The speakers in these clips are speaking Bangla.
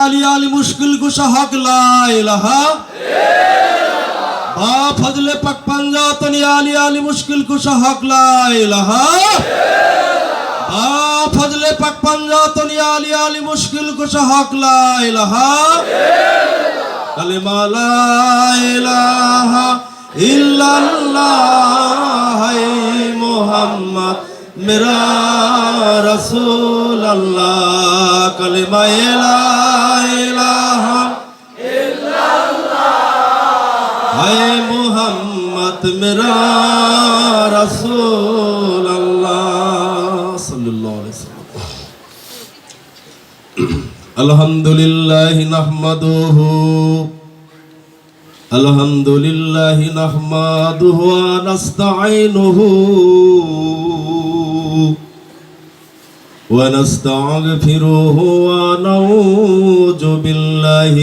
आली आली मुश्किल कुशा हक ला इलाहा बा फजले पक पंजातनी आली आली मुश्किल कुशा हक ला इलाहा बा फजले पक पंजातनी आली आली मुश्किल कुशा हक ला इलाहा कलिमा ला इलाहा इल्लल्लाह मुहम्मद मेरा रसूल अल्लाह कलिमा ला इलाहा इल्लल्लाह मुहम्मद मेरा रसूल अल्लाह सल्लल्लाहु अलैहि वसल्लम अल्हम्दुलिल्लाह नहमदुहु व नस्तईनुहु ونستغفره ونعوذ بالله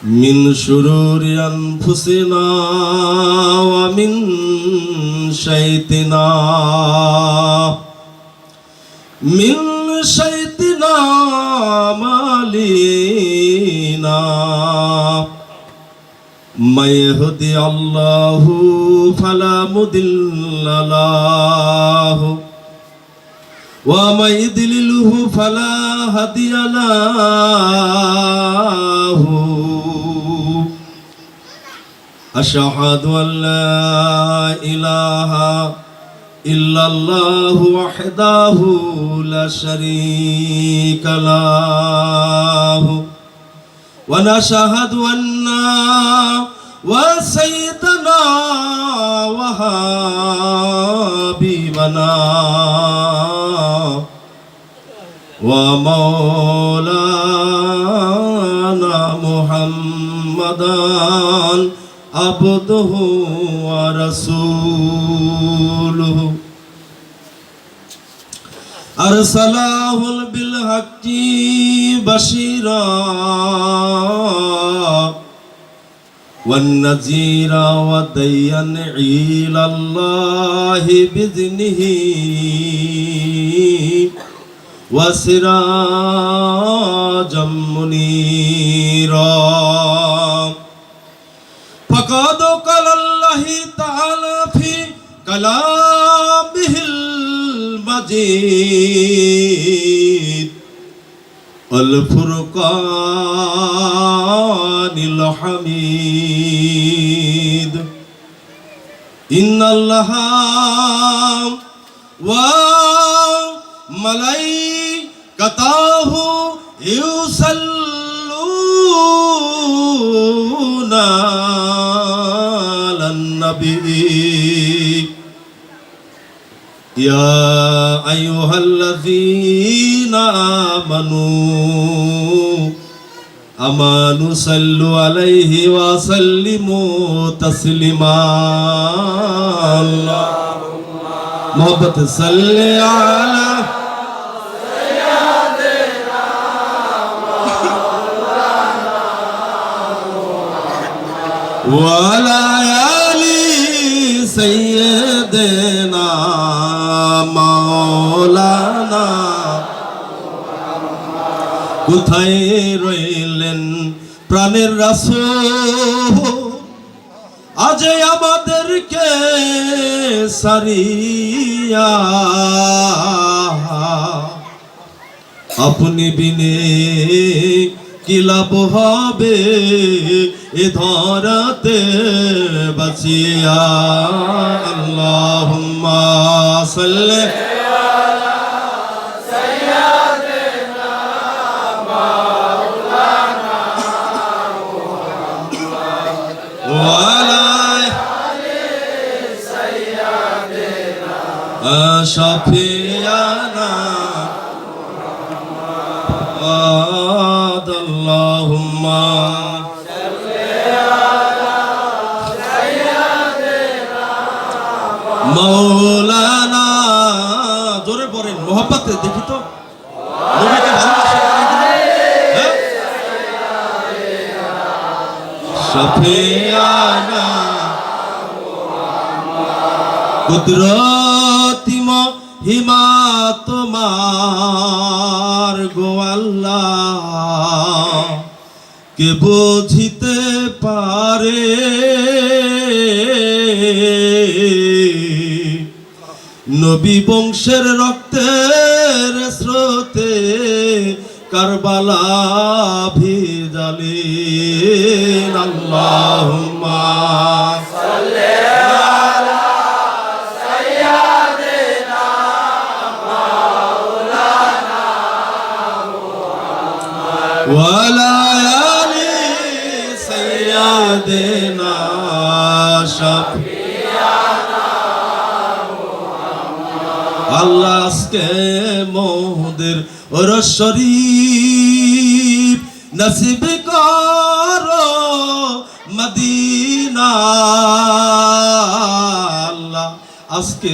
من شرور أنفسنا ومن شيطنا مالينا من يهدي الله فلا مضل له ومن يضلله فلا هادي له أشهد أن لا إله إلا الله وحده لا شريك له ونشهد أن وسيدنا وحبيبنا ومولانا محمدا عبده ورسوله أرسله بالحق بشيرا والنذيرا وداعيا إلى الله بإذنه وسراجا منيرا فقد قال الله تعالى في كلامه المجيد الفرقان الحميد إن الله وملائكته يصلون على النبي يا أيها الذين آمنوا صلوا عليه وسلموا تسليما محبت صل على سيدنا مولانا وعلى آل سيدنا মাওলানা কোথায় রইলেন প্রাণের রাসূল আজ আমাদেরকে সারিয়া আপনি বিনে কি লাভ হবে এ ধরাতে বাঁচিয়া আল্লাহুম্মা সাল্লি আলা সাইয়্যিদিনা মাওলানা মুহাম্মদ ওয়া আলা আলি সাইয়্যিদিনা শাফিয়ানা اللهم صل على سيدنا مولانا জোরে পড়েন মোহাব্বতে দেখি তো নবীকে ভালোবাসেন শাফিয়ানা কুদরতি মহিমা তোমার আমার গো আল্লাহ কে বুঝিতে পারে নবী বংশের রক্তের স্রোতে কারবালা ভিজালেন আল্লাহুম্মা সাল্লি আলা সাইয়্যিদিনা মাওলানা মুহাম্মদ ওয়া আলা আলি সাইয়্যিদিনা শাফিয়ানা মুহাম্মদ আল্লাহ আজকে মোদের ওরস শরীফ নসিব করো মদিনা আল্লাহ আজকে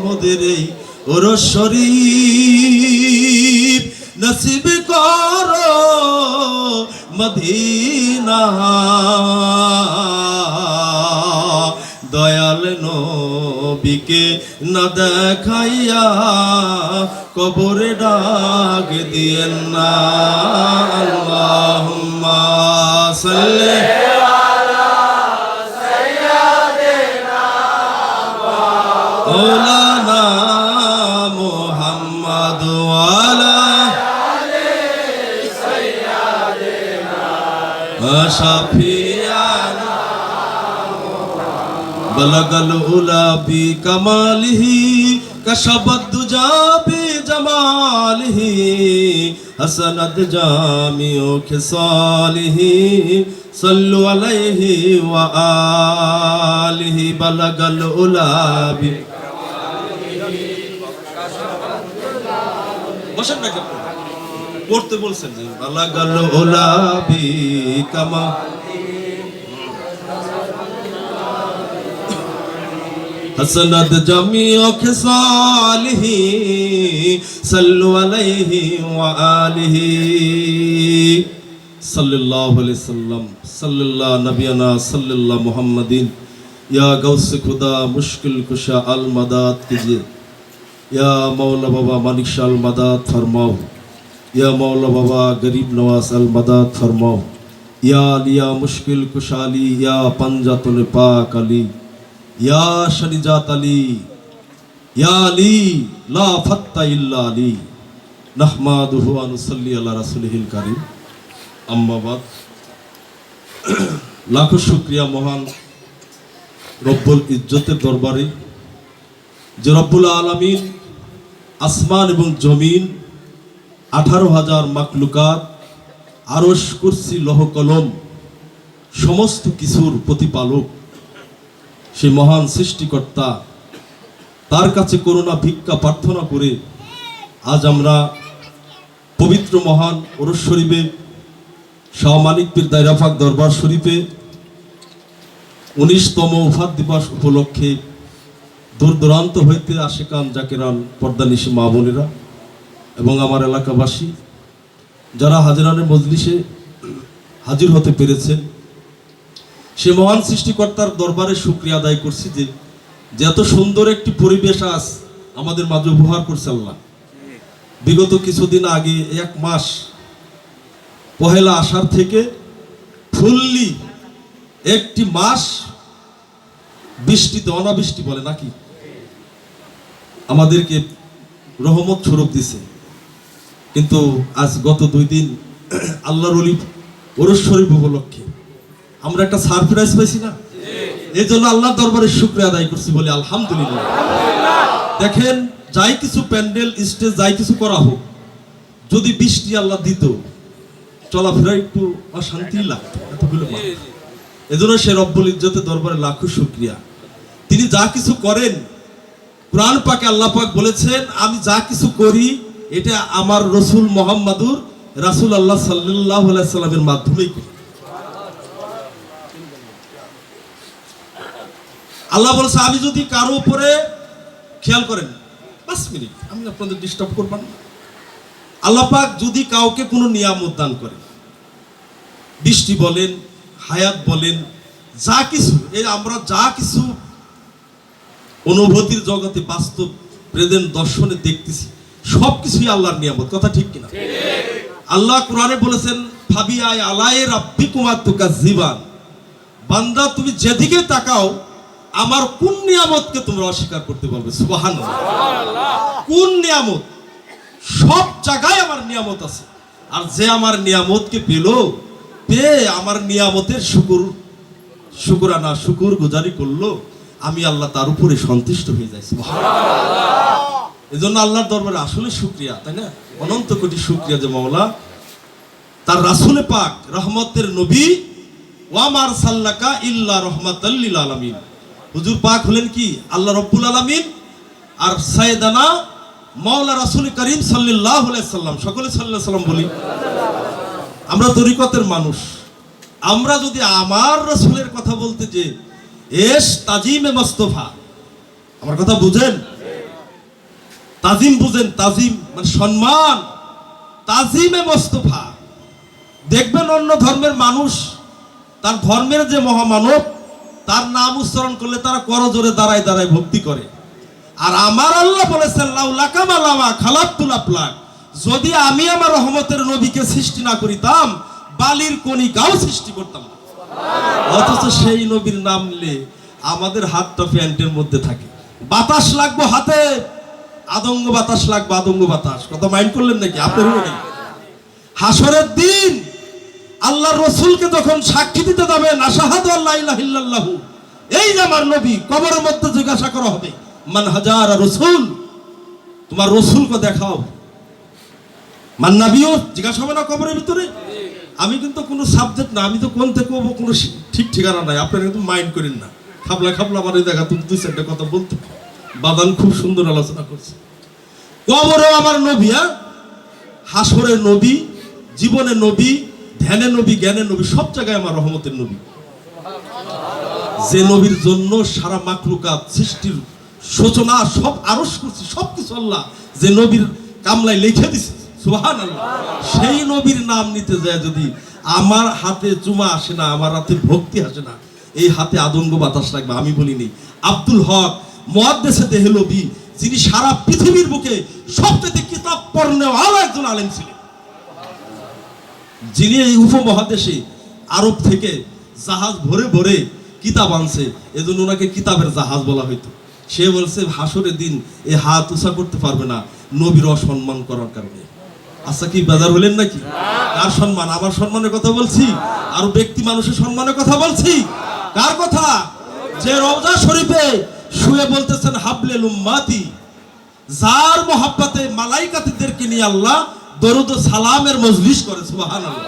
মোদের এই ওরস শরীফ নসিব করো মদিনা দয়াল নবীকে না দেখাইয়া কবরে ডাক দিয়েন না আল্লাহুম্মা সাল্লি আলা সাইয়্যিদিনা মাওলানা মুহাম্মদ ওয়া আলা আলি সাইয়্যিদিনা শাফিয়ানা বলগল উলা বি কামালিহি কশবদ দুজা বি জামালিহি হাসানাত জামিউ খিসালিহি সাল্লু আলাইহি ওয়া আলিহি বলগল উলা বি কামালিহি কশবদ দুজা বসেন না পড়তে বলছেন যে বলগল উলা বি কামালিহি حسنت جميع خصاله صلوا عليه وآله صلى الله عليه وسلم صلى الله نبينا صلى الله محمدin या गौस खुदा मुश्किल कुशा अल मदद कीजिए या मौला बाबा मानिक शाह अल मदद फरमाओ या मौला बाबा गरीब नवाज अल मदद फरमाओ या लिया मुश्किल कुशाली या पंजातुल पाक अली या शनिजात अली या अली ला फत्ता इल्ला अली नहमादुहु व नुसल्ली अला रसूलिहिल करीम अम्मा बाद लाखों शुक्रिया महान रब्बुल इज्जतेर दरबारे जे रब्बुल आलामीन आसमान एवं जमीन 18,000 मखलुकात आरश कुर्सी लौह कलम समस्त किछुर प्रतिपालक সেই মহান সৃষ্টিকর্তা তার কাছে করুণা ভিক্ষা প্রার্থনা করে আজ আমরা পবিত্র মহান ওরস শরীফে শাহ মানিক পীর দায়রাফাক দরবার শরীফে 19তম ওফাত দিবস উপলক্ষে দূর দূরান্ত হইতে আশিকান জাকিরান পর্দানিশি মা বোনেরা এবং আমার এলাকাবাসী যারা হাজিরানের মজলিসে হাজির হতে পেরেছেন সে মহান সৃষ্টিকর্তার দরবারে শুকরিয়া আদায় করছি যে এত সুন্দর একটি পরিবেশ আজ আমাদের মাঝে উপহার করছে আল্লাহ। বিগত কিছুদিন আগে এক মাস পহেলা আষাঢ় থেকে ফুললি একটি মাস বৃষ্টিতে অনাবৃষ্টি বলে নাকি আমাদেরকে রহমত স্বরূপ দিছে, কিন্তু আজ গত 2 দিন আল্লাহর ওলি ওরস শরীফ উপলক্ষে আমরা একটা সারপ্রাইজ পাইছি না, এই জন্য আল্লাহর দরবারে শুকরিয়া আদায় করছি বলে আলহামদুলিল্লাহ। দেখেন যাই কিছু প্যান্ডেল স্টেজ যাই কিছু করা হোক, যদি বৃষ্টি আল্লাহ দিত চলাফেরা একটু অশান্তি লাগতো এতগুলো। এজন্য সে রব্বুল ইজ্জতের দরবারে লাখো শুকরিয়া। তিনি যা কিছু করেন কুরআন পাকে আল্লাহ পাক বলেছেন আমি যা কিছু করি এটা আমার রসুল মুহাম্মাদুর রাসূলুল্লাহ সাল্লাল্লাহু আলাইহি সাল্লামের মাধ্যমেই করি। আল্লাহ বলেছে আমি যদি কারো উপরে খেয়াল করেন 5 মিনিট আমি আপনাদের ডিস্টার্ব করব না, আল্লাহ পাক যদি কাউকে কোনো নিয়ামত দান করে, বৃষ্টি বলেন হায়াত বলেন যা কিছু, এই আমরা যা কিছু অনুভূতির জগতে বাস্তব প্রেজেন্ট দর্শনে দেখতেছি সবকিছুই আল্লাহর নিয়ামত, কথা ঠিক কিনা? আল্লাহ কোরআনে বলেছেন ফাবিআই আলাই রাব্বিকুমা তুকাজ্জিবান, বান্দা তুমি যেদিকে তাকাও আমার কোন নিয়ামতকে তোমরা অস্বীকার করতে পারবে? সুবহানাল্লাহ। কোন নিয়ামত? সব জায়গায় আমার নিয়ামত আছে। আর যে আমার নিয়ামতকে পেয়ে আমার নিয়ামতের শুকরানা শুকুর গুজারি করলো, আমি আল্লাহ তার উপরে সন্তুষ্ট হয়ে যাই। সুবহানাল্লাহ। এজন্য আল্লাহর দরবারে আসলে শুকরিয়া, তাই না? অনন্ত কোটি শুকরিয়া যে মাওলা তার রাসূলে পাক রহমতের নবী ওয়া মা আরসালনাকা ইল্লা রাহমাতাল লিল আলামিন, হুজুর পাক হলেন কি আল্লাহ রাব্বুল আলামিন, আর সাইয়েদানা মাওলা রাসূল করিম সাল্লাল্লাহু আলাইহি সাল্লাম, সকলে সাল্লাল্লাহু আলাইহি সাল্লাম বলি। আমরা তরিকতের মানুষ, আমরা যদি আমার রাসূলের কথা বলতে যে এস তাজিমে মুস্তাফা, আমার কথা বুঝেন? তাজিম বুঝেন? তাজিম মানে সম্মান, তাজিমে মুস্তাফা। দেখবেন অন্য ধর্মের মানুষ তার ধর্মের যে মহামানব তার নাম উচ্চারণ করলে তারা করজোরে দাঁড়ায় দাঁড়ায় ভক্তি করে। আর আমার আল্লাহ বলেছেন লাউলাকা মালামা খালাকতুল আফলাক, যদি আমি আমার রহমতের নবীকে সৃষ্টি না করিতাম বালির কণিকাও সৃষ্টি করতাম না। অথচ সেই নবীর নাম নিলে আমাদের হাতটা প্যান্টের মধ্যে থাকে, বাতাস লাগবে হাতে, আদঙ্গ বাতাস লাগবে, আদঙ্গ বাতাস। কথা মাইন্ড করলেন নাকি? আপনারও নেই। হাসরের দিন আল্লাহর রাসূলকে যখন সাক্ষী দিতে যাবেন আশহাদু আল্লা ইলাহা ইল্লাল্লাহু, এই যে আমার নবী, কবরের মধ্যে জিজ্ঞাসা করা হবে মান হাজার রাসূল, তোমার রাসূলকে দেখাও। মান নবিয়্যু জিজ্ঞাসা হবে না কবরের ভিতরে? আমি কিন্তু কোনো সাবজেক্ট না, আমি তো কোন থেকে কোনো ঠিক ঠিকানা নাই, আপনারা কিন্তু মাইন্ড করেন না। খাবলা আমার দেখা তুমি দুই চারটা কথা বলতে বাদান খুব সুন্দর আলোচনা করছে। কবরেও আমার নবী, হাসরের নবী, জীবনের নবী, ধ্যানের নবী, জ্ঞানের নবী, সব জায়গায় আমার রহমতের নবী। যে নবীর জন্য সারা মাখলুকাত সৃষ্টির সূচনা সব আরশ করছি, সবকিছু আল্লাহ যে নবীর কামলায় লিখে দিছে, সুবহানাল্লাহ। সেই নবীর নাম নিতে যায় যদি আমার হাতে চুমা আসে না, আমার হাতে ভক্তি আসে না, এই হাতে আদঙ্গ বাতাস লাগবে। আমি বলিনি আব্দুল হক মুহাদ্দিসে দেহলভী, যিনি সারা পৃথিবীর বুকে সবচেয়ে কিতাব পড়নেওয়ালা একজন আলেম ছিলেন, যিনি এই উপমহাদেশে আরব থেকে জাহাজ ভরে ভরে কিতাব আনছে, এজন্য ওনাকে কিতাবের জাহাজ বলা হইতো। সে বলছে হাসরের দিন এই হাত উঁচা করতে পারবে না নবীর অসম্মান করার কারণে। আচ্ছা কি বেজার হলেন নাকি? কার সম্মান? আমার সম্মানের কথা বলছি, আর ব্যক্তি মানুষের সম্মানের কথা বলছি। কার কথা? যে রওজা শরীফে শুয়ে বলতেছেন হাবলেল উম্মাতি, যার মহব্বতে মালাইকাতদেরকে নিয়ে আল্লাহ দরুদ ও সালামের মজলিস করে। সুবহানাল্লাহ।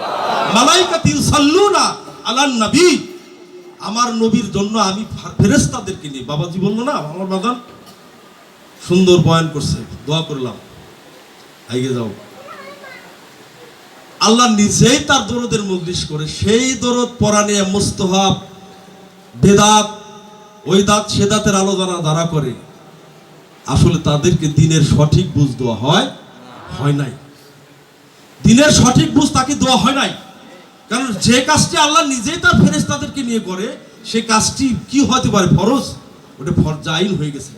মালাইকাতি ইউসাল্লুনা আলান নবী, আমার নবীর জন্য আমি ফেরেশতাদেরকে নিয়ে, বাবাজি বললো না আমার বাদান সুন্দর বয়ান করছে, দোয়া করলাম আগে যাও। আল্লাহ নিজেই তার দরুদের মজলিস করে, সেই দরুদ পড়া নিয়ে মুস্তাহাব, বেদাত, ওই দাঁত সে দাঁতের আলোচনা যারা করে, আসলে তাদেরকে দিনের সঠিক বুঝ দেওয়া হয় নাই। দিনের সঠিক বুঝ তাকে দেওয়া হয় নাই, কারণ যে কাজটি আল্লাহ নিজেই তার ফেরেশতাদেরকে নিয়ে করে, সে কাজটি কি হতে পারে? ফরজ, ওটা ফরজাইন হয়ে গেছে।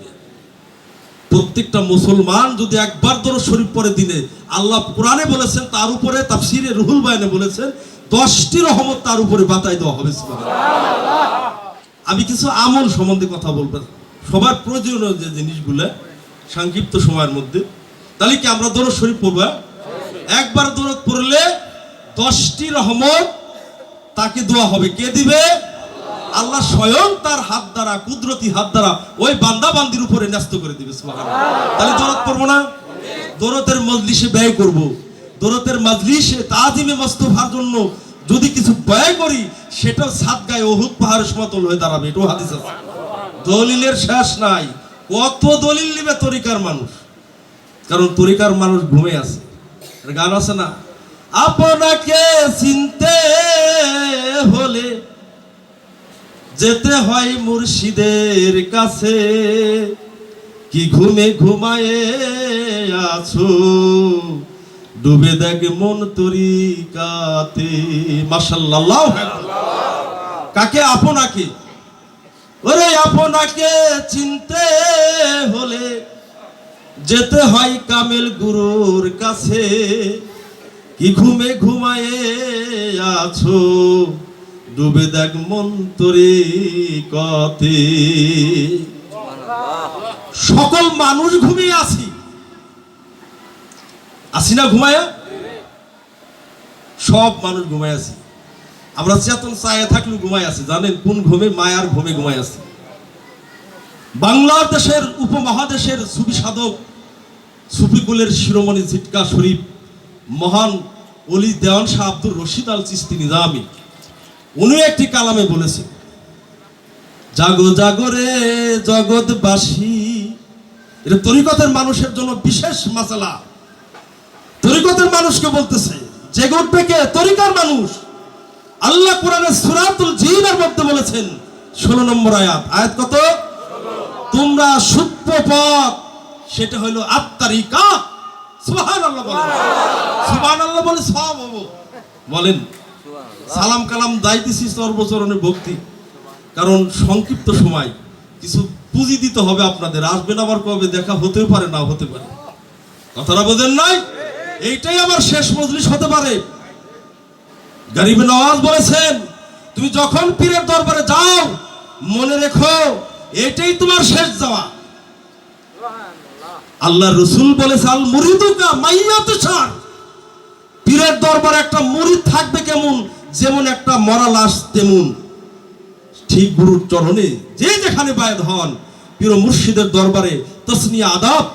প্রত্যেকটা মুসলমান যদি একবার দরুদ শরীফ পড়ে দিনে, আল্লাহ কোরআনে বলেছেন, তার উপরে তাফসীরে রুহুল বায়ানে বলেছেন 10টি রহমত তার উপরে বাতাই দেওয়া হবে। আমি কিছু আমল সম্বন্ধে কথা বলবো, সবার প্রয়োজনীয় যে জিনিসগুলো সংক্ষিপ্ত সময়ের মধ্যে। তাহলে কি আমরা দরুদ শরীফ পড়বো? একবার দরুদ পড়লে 10টি রহমত তাকে দেওয়া হবে। কে দিবে? আল্লাহ স্বয়ং তার হাত দ্বারা, কুদরতি হাত দ্বারা ওই বান্দা বান্দির উপরে ন্যস্ত করে দিবে। সুবহানাল্লাহ। তাহলে দরুদ পড়বো না? দরুদের মজলিসে ব্যয় করব, দরুদের মজলিসে তাজিমে মুস্তাফার জন্য যদি কিছু ব্যয় করি, সেটাও সাদগায়ে উহুদ পাহাড়ের সমতুল্য হয়ে দাঁড়াবে। এটাও হাদিস আছে। দলিলের শেষ নাই। কত দলিল নিবে তরিকার মানুষ, কারণ তরিকার মানুষ ঘুমে আছে। গান আছে না, আপনাকে চিনতে হলে যেতে হয় মুর্শিদের কাছে, কি ঘুমে ঘুমায়ে আছো, ডুবে দেখ মন তরিকাতে। মাশাআল্লাহ। কাকে? আপনাকে। ওরে আপনাকে চিনতে হলে যেতে হয় কামেল গুরুর কাছে, কি ঘুমে ঘুমায়ে আছো, ডুবে দেখ মন্তরে কতে। সকল মানুষ ঘুমিয়ে আছি, আসি না ঘুমায়া? সব মানুষ ঘুমায় আছি। আমরা চেতন চায়ে থাকলেও ঘুমায় আছি। জানেন কোন ঘুমে? মায়ার ঘুমে ঘুমায় আছি। বাংলাদেশের উপমহাদেশের সুফি সাধক, সুফিকুলের শিরোমণি ঝিটকা শরীফ মহান অলি দেওয়ান শাহ আব্দুর রশিদ আল চিস্তি নিজামি, উনি একটি কালামে বলেছেন, জাগো জাগরে জগৎবাসী। এটা তরিকতের মানুষের জন্য বিশেষ মাসালা। তরিকতের মানুষকে বলতেছে, জেগে উঠবে কে? তরিকার মানুষ। আল্লাহ কোরআনের সূরাতুল জিনের মধ্যে বলেছেন 16 নম্বর আয়াত। আয়াত কত? তোমরা সূত্র পথ, সেটা হলো আত্মারিকা। সুবহানাল্লাহ বলেন, সুবহানাল্লাহ বলে সব হবো বলেন। সালাম কালাম দাইতেছি সর্বচরণে ভক্তি, কারণ সংক্ষিপ্ত সময় কিছু পুঁজি দিতে হবে আপনাদের। আসবেন আবার কবে, দেখা হতেও পারে না হতে পারে, কথাটা বোঝেন নাই? এইটাই আমার শেষ মজলিস হতে পারে। গরিব নওয়াজ বলেছেন, তুমি যখন পীরের দরবারে যাও মনে রেখো এটাই তোমার শেষ যাওয়া। আল্লাহ রসুল বলেছে, আল মুরিদুকা মাইয়াতুশার, পীরের দরবারে একটা মুরিদ থাকবে কেমন? যেমন একটা মরা লাশ তেমন। ঠিক গুরুর চরণে যে যেখানে বায়াত হন, পীর মুর্শিদের দরবারে তসনিয়া আদব,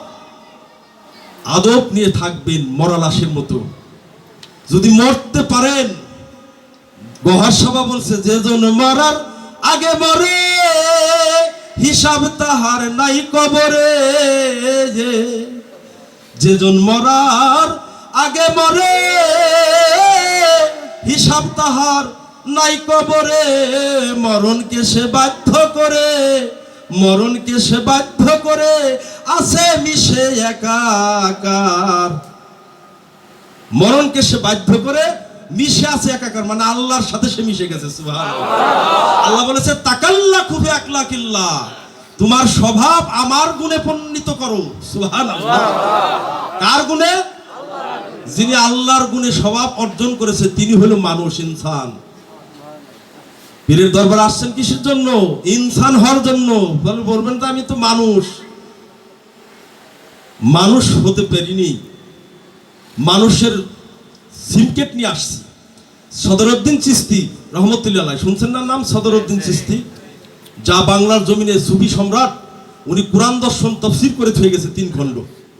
আদব নিয়ে থাকবেন মরা লাশের মতো। যদি মরতে পারেন, গহার সভা বলছে, যেজন মরার আগে মরে হিসাব তাহার নাই কবরে। যেজন মরার আগে মরে হিসাব তাহার নাই কবরে। মরণকে সে বাধ্য করে, মরণকে সে বাধ্য করে আছে মিশে একাকার। মরণকে সে বাধ্য করে মিশে আছে একাকার, মানে আল্লাহর সাথে সে মিশে গেছে। সুবহানাল্লাহ। আল্লাহ বলেছে, তাকাল্লাকু বিআখলাকিল্লাহ, তোমার স্বভাব আমার গুণে পণ্ডিত করো। সুবহানাল্লাহ। কার গুণে? যিনি আল্লাহর গুণে স্বভাব অর্জন করেছে তিনি হলো মানুষ, ইনসান। পীরের দরবারে আসছেন কিসের জন্য? ইনসান হওয়ার জন্য। বলবেন তো আমি তো মানুষ, মানুষ হতে পারিনি, মানুষের সিমকেট নিয়ে আসছি। সদরউদ্দিন চিশতি রহমতুল্লাহ আলাইহি, শুনছেন না নাম? সদরউদ্দিন চিশতি, যা বাংলার জমিনে সুফি সম্রাট। উনি কোরআন দর্শন তাফসীর করে থয়ে গেছে 3 খণ্ড,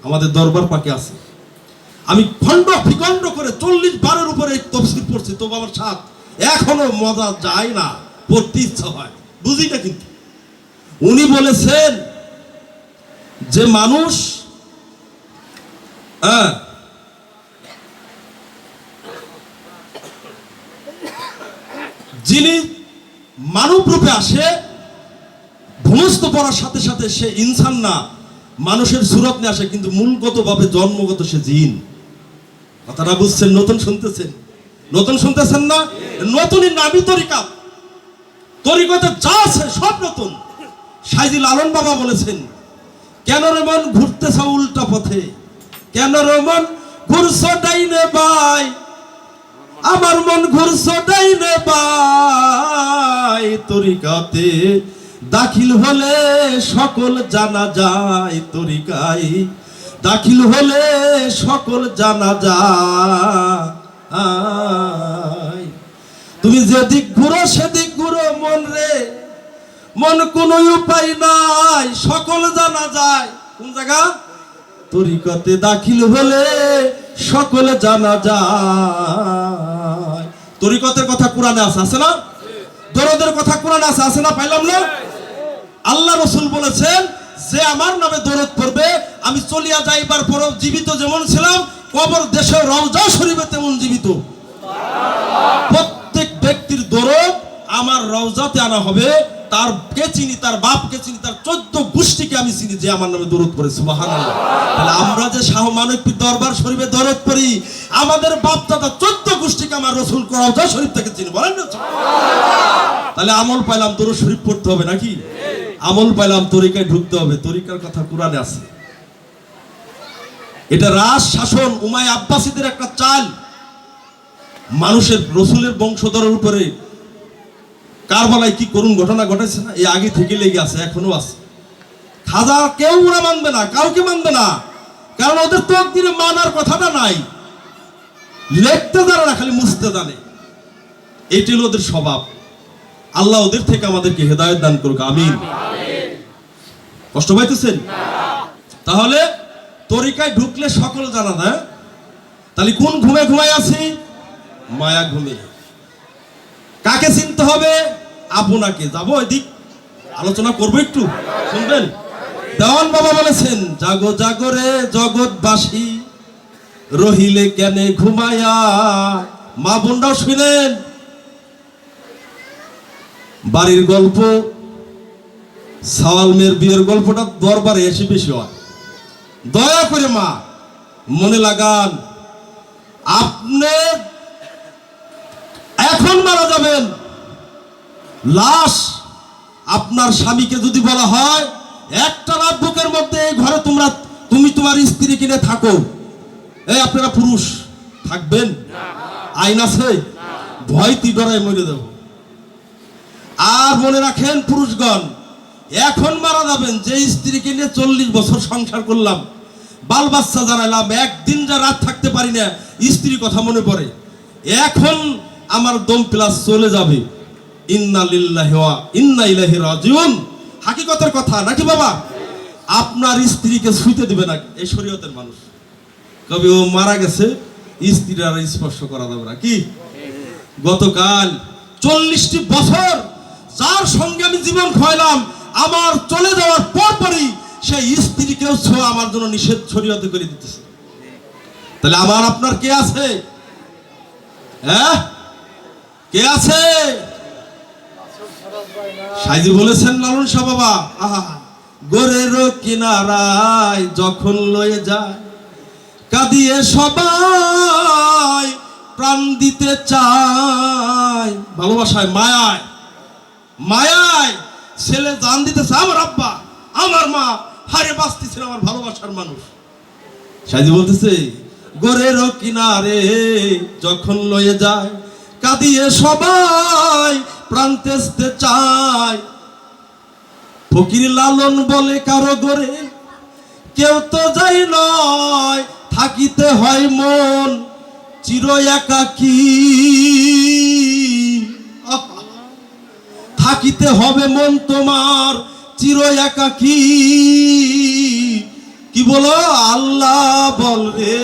আমাদের দরবার পাকে আছে। আমি খণ্ড বিখণ্ড করে 40 বারের উপরে তাফসীর পড়ছি, তো বাবার সাথ এখনো মজা যায় না, পড়তে ইচ্ছা হয়, বুঝি না। কিন্তু উনি বলেছেন যে মানুষ যিনি মানব রূপে আসে, ভূমস্থ পড়ার সাথে সাথে সে ইনসান না, মানুষের সুরত নিয়ে আসে, কিন্তু মূলগতভাবে জন্মগত সে জিন। কথাটা বুঝছেন? নতুন শুনতেছেন? নতুন শুনতেছেন না? নতুনই নামি তরিকা। তরিকতে যা আছে সব নতুন। সাইজি লালন বাবা বলেছেন, কেন রে মন ঘুরতেছ উল্টা পথে, কেন রে মন ঘুরছ ডাইনে বাই, আমার মন ঘুরছ ডাইনে বাই। তরিকাতে দাখিল হলে সকল জানা যায়, তরিকায় দাখিল হলে সকল জানা যায়। তুমি যেদিক ঘুরো সেদিক ঘুরো মন রে, মন কোনো উপায় নাই, সকল জানা যায়। কোন জায়গা? তরিকতে দাখিল হলে সকল জানা যায়। তরিকতের কথা কোরআনে আছে না? দরদের কথা কোরআনে আছে না? পাইলাম না? আল্লাহ রসুল বলেছেন, যে আমার নামে দরদ পড়বে আমি চলিয়া যাইবার পরও জীবিত যেমন ছিলাম, কবর দেশে রওজা শরীফে তেমন জীবিত। প্রত্যেক ব্যক্তির দরদ আমার রওজাতে আনা হবে। তার কে চিনি, তার বাপকে চিনি, তার 14 গোষ্ঠীকে আমি চিনি যে আমার নামে দরদ পড়ে। সুবহানাল্লাহ। তাহলে আমরা যে শাহ মানবীর দরবার শরীফে দরদ পড়ি, আমাদের বাপ দাদা 14 গোষ্ঠীকে আমার রসুল রওজা শরীফ থেকে চিনি। বলেন না? তাহলে আমল পাইলাম দরুদ শরীফ পড়তে হবে নাকি? আমল পাইলাম তরিকায় ঢুকতে হবে। তরিকার কথা কোরআনে আছে। এটা রাজ শাসন উমাইয়া আব্বাসীদের একটা চাল। মানুষের রসুলের বংশধরের উপরে কারবালায় কি করুন ঘটনা ঘটেছে না, এই আগে থেকে লেগে আছে, এখনো আছে। খাজা কেউ ওরা মানবে না, কাউকে মানবে না, কারণ ওদের তকদিরে মানার কথাটা নাই। লিখতে জানে না, খালি মুছতে জানে। এটি হলো ওদের স্বভাব। আল্লাহ ওদের থেকে আমাদেরকে হেদায়েত দান করুক, আমিন। কষ্ট পাইতেছেন? তাহলে তরিকায় ঢুকলে সকল জানা না। তাহলে কোন ঘুমে ঘুমাই আছি? মায়া ঘুমে। কাকে চিনতে হবে? আপনাকে। যাবো এদিক আলোচনা করবো, একটু শুনবেন। দেওয়ান বাবা বলেছেন, জাগো জাগো রে জগৎবাসী, রহিলে কেনে ঘুমায়া। মা বোনরাও শুনেন। বাড়ির গল্প, সাওয়াল মেয়ের বিয়ের গল্পটা দরবারে এসে বেশি হয়। দয়া করে মা মনে লাগান, আপনি এখন মারা যাবেন, লাশ আপনার স্বামীকে যদি বলা হয় একটা রাত বুকের মধ্যে এই ঘরে তুমি তোমার স্ত্রী কিনে থাকো, এই আপনারা পুরুষ থাকবেন? আইন আছে? ভয়তি ডরায় মরে দেব। আর মনে রাখেন পুরুষগণ, এখন মারা যাবেন, যে স্ত্রীকে নিয়ে 40 বছর সংসার করলাম, বাল বাচ্চা জানাইলাম, একদিন যা রাত থাকতে পারি না, স্ত্রীর কথা মনে পড়ে, এখন আমার দম প্লাস চলে যাবে। ইন্না লিল্লাহি ওয়া ইন্না ইলাইহি রাজিউন। হাকিকতের কথা নাকি বাবা? আপনার স্ত্রীকে ছুঁতে দিবে না এই শরীয়তের মানুষ। কবে ও মারা গেছে, স্ত্রীর আর স্পর্শ করা যাবে না। কি গতকাল 40টি বছর যার সঙ্গে আমি জীবন খোয়াইলাম, আমার চলে যাওয়ার পরপরই সেই স্ত্রীকেও ছোঁয়া আমার জন্য নিষেধ শরীয়তে করে দিতেছে। তাহলে আমার আপনার কে আছে? হ্যাঁ, কে আছে? সাইজি বলেছেন লালন শাহ বাবা, আহা, গোরের কিনারায় যখন লয়ে যায়, কাঁদিয়ে সবাই প্রাণ দিতে চায়। ভালোবাসায়, মায়ায়, মায়ায় ছেলে জান দিতেছে, আমার আব্বা, আমার মা হারে বাঁচতেছিল আমার ভালোবাসার মানুষ। সাইজি বলতেছে, গোরের কিনারে যখন লয়ে যায়, কাঁদিয়ে সবাই প্রাণ তেজতে চায়। ফকির লালন বলে, কারো গোরে কেউ তো যাই নয়, থাকিতে হয় মন চির একাকী। থাকিতে হবে মন তোমার চির একাকী। কি বলো? আল্লাহ বল রে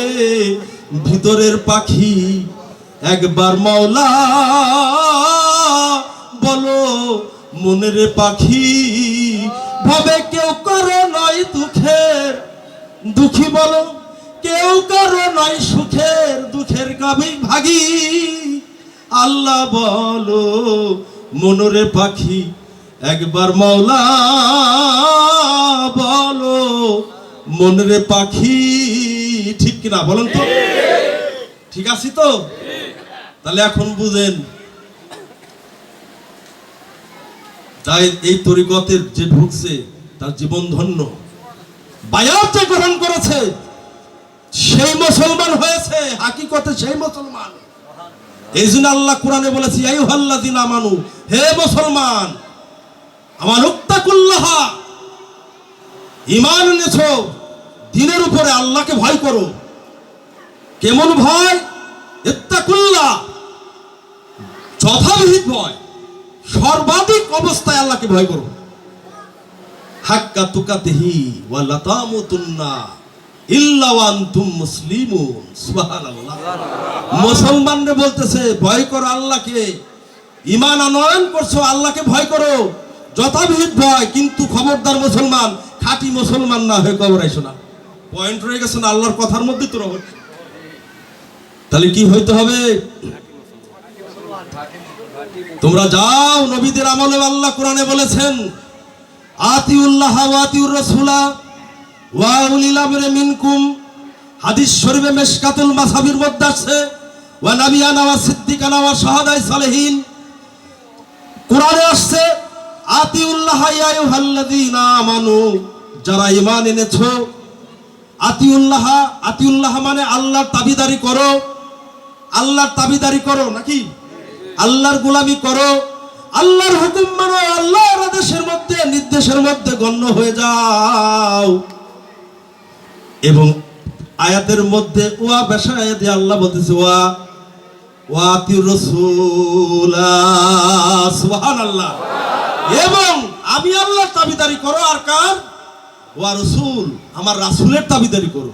ভিতরের পাখি, একবার মাওলা বলো মনের পাখি। ভাবে কেউ করো নয় দুঃখের দুঃখী, বলো কেউ করো নয় সুখের দুঃখের গাবি ভাগী। আল্লাহ বলো মনরে পাখি, একবার মাওলা বলো মনরে পাখি। ঠিক কিনা বলেন তো? ঠিক আছে তো? তাহলে এখন বুঝেন, তাই এই তরিকতের যে ঢুকছে তার জীবন ধন্য। বায়াত যে গ্রহণ করেছে সেই মুসলমান হয়েছে, হাকিকতে সেই মুসলমান। এই জন্য আল্লাহ কোরআনে বলেছে, আইয়ুহাল্লাযিনা আমানু, হে মুসলমান, আমানুত্তাকুল্লাহ, ঈমান এনেছো দিনের উপরে, আল্লাহকে ভয় করো। কেমন ভয়? ইত্তাকুল্লাহ, যথাবিহিত ভয়, সর্বাধিক অবস্থায় আল্লাহকে ভয় করো। হাক্কা তুকাতিহি ওয়া লা তামুতুন্না ইল্লা ওয়া আনতুম মুসলিমুন। সুবহানাল্লাহ। মুসলমানরা বলতেছে ভয় করো আল্লাহকে, ঈমান আনয়ন করছো, আল্লাহকে ভয় করো, যথাবিহিত ভয়। কিন্তু খবরদার মুসলমান, খাঁটি মুসলমান না হয়ে কবর আইসো না। পয়েন্ট রয়ে গেছে না আল্লাহর কথার মধ্যে তো রহস্য। তাহলে কি হইতে হবে? তোমরা যাও নবীদের আমলে। আল্লাহ কোরআনে বলেছেন, আতিউল্লাহ ওয়া আতিউর রাসূলা ওয়া উলিল আমরি মিনকুম। হাদিস শরীফে মিশকাতুল মাসাবির মধ্যে আছে, ওয়া নাবিয়ানা ওয়া সিদ্দিকানা ওয়া শাহাদায়ে সালেহিন। কোরআনে আসছে, আতিউল্লাহ ইয়া আইয়ুহাল্লাযীনা আমানু, যারা ঈমান এনেছো আতিউল্লাহ, আতিউল্লাহ মানে আল্লাহর তাবিদারি করো, আল্লাহর তাবিদারি করো নাকি, আল্লাহর গোলামি করো, আল্লাহর হুকুম মানো, আল্লাহর আদেশের মধ্যে নির্দেশের মধ্যে গণ্য হয়ে যাও। এবং আয়াতের মধ্যে ওয়া বেশায় দিয়ে আল্লাহ বলতেছে ওয়া ওয়াতির রাসূলা, সুবহানাল্লাহ। এবং আমি আল্লাহর তাবিদারি করো, আর কার? ওয়া রাসূল, আমার রাসূলের তাবিদারি করো।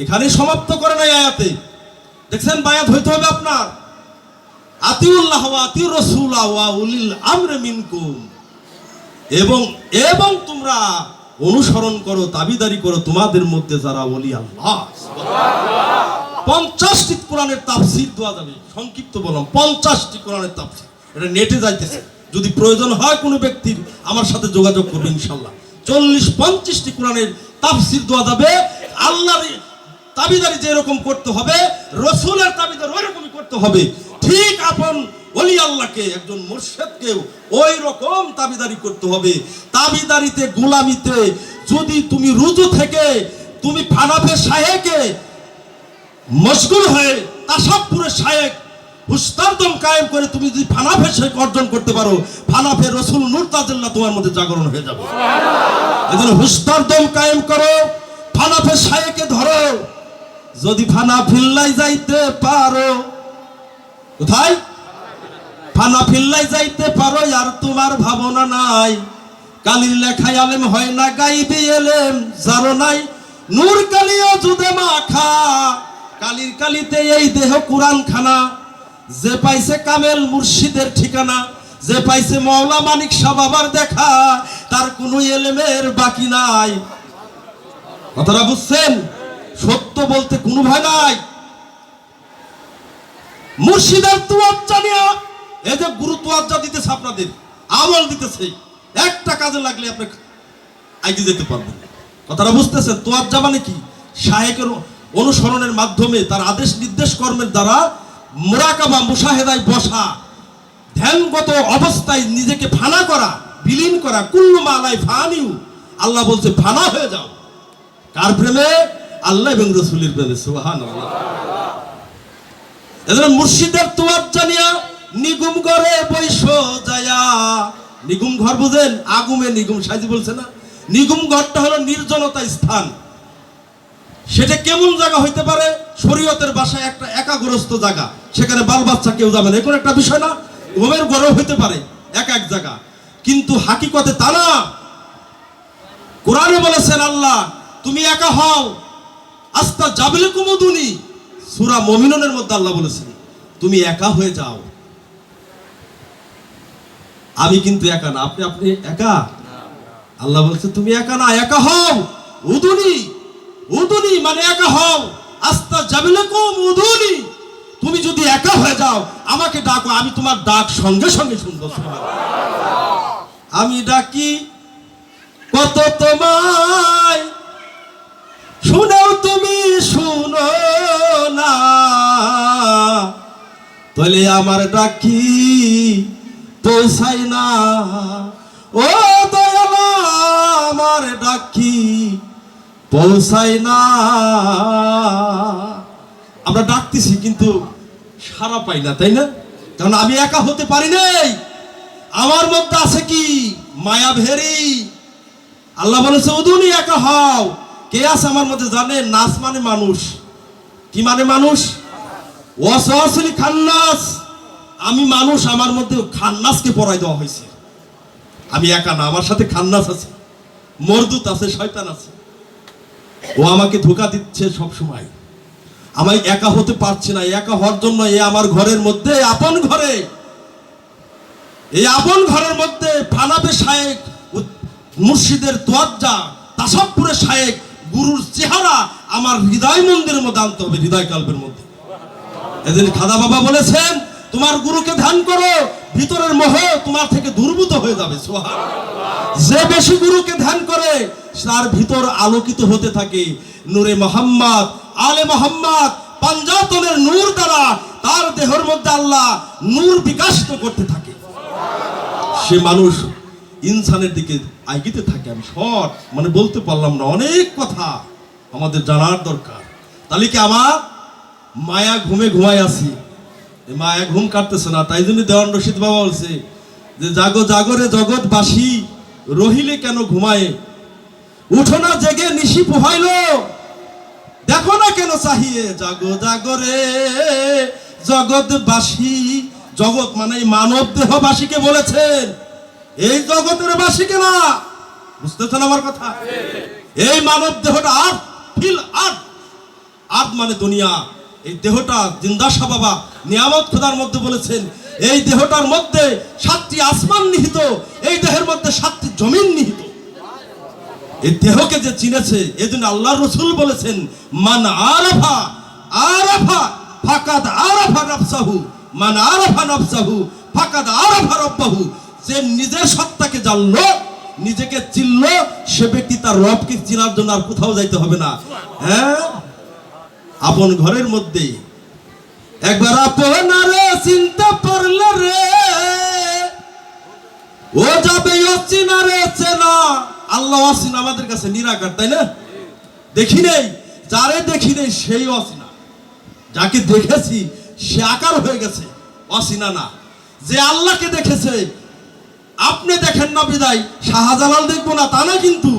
এখানে সমাপ্ত করে নাই আয়াতে, দেখছেন বায়াত হইতে হবে আপনার আতিউল্লাহ ওয়া আতিউর রাসূলা ওয়া উলিল আমরি মিনকুম, এবং এবং তোমরা অনুসরণ করো, তাবিদারি করো তোমাদের মধ্যে যারা ওলি আল্লাহ। 50টি কোরআনের তাফসীর দেওয়া যাবে, সংক্ষিপ্ত বললাম 50টি কোরআনের তাফসীর, এটা নেটে যাইতেছে, যদি প্রয়োজন হয় কোনো ব্যক্তির আমার সাথে যোগাযোগ করবে ইনশাআল্লাহ। 40-50টি কোরআনের তাফসীর দেওয়া যাবে। আল্লাহর তাবিদারি যেরকম করতে হবে, রাসূলের তাবিদারি ওইরকমই করতে হবে। ঠিক আপন ওলি আল্লাহকে, একজন মুর্শিদকেও ওই রকম তাবিদারি করতে হবে। তাবিদারিতে, গোলামিতে যদি তুমি রুজু থেকে তুমি ফানাফে শায়েকে মশগুল হয়ে তাসাব্বুরে শায়েক হুস্তারদম কায়েম করে তুমি যদি ফানাফে শায়েক অর্জন করতে পারো, ফানাফে রাসূল নূর তাজাল্লাহ তোমার মধ্যে জাগরণ হয়ে যাবে। এজন্য হুস্তারদম কায়েম করো, ফানাফে শায়েকে ধরো। যদি ফানাফিল্লাই যাইতে পারো, কোথায়? ফানাফিল্লাই যাইতে পারো, আর তোমার ভাবনা নাই। কালির লেখায় আলেম হয় না, গাইবি এলেম যারো নাই। নূর কালিও জুদে মাখা, কালির কালিতে এই দেহ কুরআন খানা। যে পাইছে কামেল মুর্শিদের ঠিকানা, যে পাইছে মাওলা মানিক শাহ বাবার দেখা, তার কোনো এলেমের বাকি নাই। কথাটা বুঝছেন? সত্য বলতে কোনো ভয় নাই। মুর্শিদের তুয়াজ্জা নিয়া, এই যে গুরু তুয়াজ্জা দিতেছে আপনাদের, আমল দিতেছে, একটা কাজে লাগলে আপনি এগিয়ে যেতে পারবেন। কথাটা বুঝতেছেন? তুয়াজ্জা মানে কি? শায়েকের অনুসরণের মাধ্যমে, তার আদেশ নির্দেশ কর্মের দ্বারা মুরাকাবা মুশাহেদায় বসা, ধ্যানগত অবস্থায় নিজেকে ফানা করা, বিলীন করা। কুল্লু মা আলাই ফানিউ, আল্লাহ বলছে ফানা হয়ে যাও। কার প্রেমে? আল্লাহ এবং রাসূলের প্রেমে। সুবহানাল্লাহ। এজন্য মুর্শিদের তুয়াজ্জা নিয়া নিগুম ঘরে বৈশ যায়া, নিগুম ঘর বুঝেন? আগুমে নিগুম, সাইজি বলছে না, নিগুম ঘরটা হলো নির্জনতা স্থান। সেটা কেমন জায়গা হইতে পারে? শরীয়তের ভাষায় একটা একাগ্রস্ত জায়গা, সেখানে বাল বাচ্চা কেউ যাবে না, এরকম একটা বিষয় না? ঘুমের ঘরও হইতে পারে এক এক জায়গা, কিন্তু হাকিকতে তা না। কোরআনে বলেছেন আল্লাহ, তুমি একা হও, আস্তা জাবিলকুম উদুনি, সূরা মুমিনুনের মধ্যে আল্লাহ বলেছেন তুমি একা হয়ে যাও। আমি কিন্তু একা না, আপনি আপনি একা। আল্লাহ বলছে তুমি একা না, একা হও। উদুনি, উদুনি মানে একা হও। আস্তা জাবিলকুম উদুনি, তুমি যদি একা হয়ে যাও আমাকে ডাকো, আমি তোমার ডাক সঙ্গে সঙ্গে শুনবো। আমি ডাকি কত তোমায়, শুনেও তুমি শুনো না, তাহলে আমার ডাকি পৌঁছাই না। ও দয়ালা, আমার ডাকি পৌঁছাই না। আমরা ডাকতেছি কিন্তু সাড়া পাই না, তাই না? কারণ আমি একা হতে পারি নাই, আমার মধ্যে আছে কি? মায়া ভেরি। আল্লাহ বলেছে উদুনি, একা হও। কে আছে আমার মধ্যে জানে? নাস মানে মানুষ। কি মানে মানুষ? ওয়াসওয়াসিল খান্নাস, আমি মানুষ, আমার মধ্যে খান্নাসকে পড়াই দেওয়া হয়েছে। আমি একা না, আমার সাথে খান্নাস আছে, মরদুত আছে, শয়তান আছে। ও আমাকে ধোঁকা দিচ্ছে সব সময়। আমি একা হতে পারছি না। একা হওয়ার জন্য এই আমার ঘরের মধ্যে, আপন ঘরে, এই আপন ঘরের মধ্যে ফানাফে শায়েক, মুর্শিদের তুয়াজ্জা, তাসাব্বুরে শায়েক, গুরুর চেহারা আমার হৃদয় মন্দিরের মধ্যে আনতে হবে, হৃদয় কাল্পের মধ্যে। এদিন খাদা বাবা বলেছেন তোমার গুরুকে ধ্যান করো, ভিতরের মোহ তোমার থেকে দূরভূত হয়ে যাবে। সুবহানাল্লাহ। যে বেশি গুরুকে ধ্যান করে তার ভিতর আলোকিত হতে থাকে নূরে মুহাম্মদ, আলে মুহাম্মদ, পাঞ্জাতনের নূর দ্বারা তার দেহের মধ্যে আল্লাহ নূর বিকাশিত করতে থাকে। সে মানুষ ইনসানের দিকে এগিয়ে থাকে। আমি শর্ট মানে বলতে পারলাম না, অনেক কথা আমাদের জানার দরকার। তাহলে কি আমার মায়া ঘুমে ঘুমাই আছি, মায়া ঘুম কাটতেছে না, তাই জন্য দেওয়ান রশিদ বাবা বলছে যে জাগো জাগরে জগৎবাসী, রহিলে কেন ঘুমায়, উঠো না জেগে নিশি পোহাইল, দেখো না কেন চাহিয়ে, জাগো জাগরে জগৎবাসী। জগৎ মানে মানব দেহবাসীকে বলেছেন, এই জগতের বাসীকে না। বুঝতেছেন আমার কথা? এই মানব দেহটা আর্থ, ফিল আর্থ, আর্থ মানে দুনিয়া। এই দেহটা জিন্দাশা বাবা নিয়ামত খোদার মধ্যে বলেছেন, এই দেহটার মধ্যে 7টি আসমান নিহিত, এই দেহের মধ্যে 7টি জমিন নিহিত। এই দেহকে যে চিনেছে, এজন্য আল্লাহ রসুল বলেছেন, মান আরাফা আরাফা ফাকাদ আরাফা নাফসাহু, মান আরাফা নাফসাহু ফাকাদ আরাফা রাব্বাহু। যে নিজের সত্তাকে জানলো, নিজেকে চিনলো, সে ব্যক্তি তার রবকে চিনার জন্য আর কোথাও যাইতে হবে না। হ্যাঁ, আপন ঘরের মধ্যে একবার আপনারে চিনতে পারলে রে, ও যাবে অচিনারে চেনা। আল্লাহ অচিনা আমাদের কাছে নিরাকার, তাই না? দেখি নেই, যারে দেখি নেই সেই অচিনা, যাকে দেখেছি সে আকার হয়ে গেছে, অচিনা না। যে আল্লাহকে দেখেছে, আপনি দেখেন না বিদায় শাহজালাল দেখবো না তা না, কিন্তু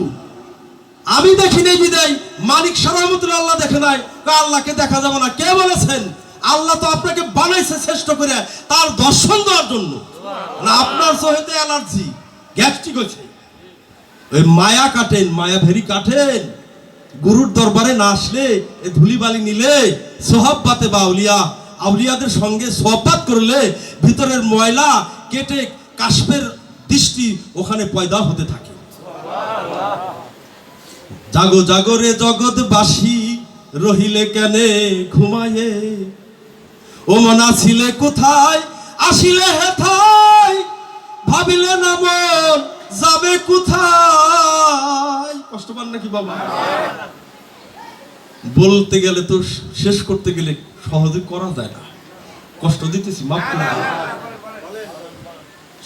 আমি দেখি নেই বিদায় মানিক শাহ রহমতুল্লাহ আল্লাহ দেখে নাই, আল্লাহকে দেখা যাবে না। কে বলেছেন? আল্লাহ তো আপনাকে বানাইছে শ্রেষ্ঠ করে তার দর্শন দেওয়ার জন্য, না আপনার চোখেতে অ্যালার্জি গ্যাস্ট্রিক হয়েছে। ওই মায়া কাটেন, মায়া ভেরি কাটেন। গুরুর দরবারে না আসলে, এ ধুলিবালি নিলে, সোহাব্বাতে বা আউলিয়া, আউলিয়াদের সঙ্গে সোহবাত করলে ভিতরের ময়লা কেটে কাশ্মের দৃষ্টি ওখানে পয়দা হতে থাকে। জাগো জাগরে জগৎবাসী, রহিলে কেনে ঘুমায়ে, ও মনা ছিলে কোথায়, আসিলে হেথায়, ভাবিলে না মন যাবে কোথায়। কষ্ট পান নাকি বাবা? বলতে গেলে তো, শেষ করতে গেলে সহজে করা যায় না, কষ্ট দিতেছি, মাফ করে দাও।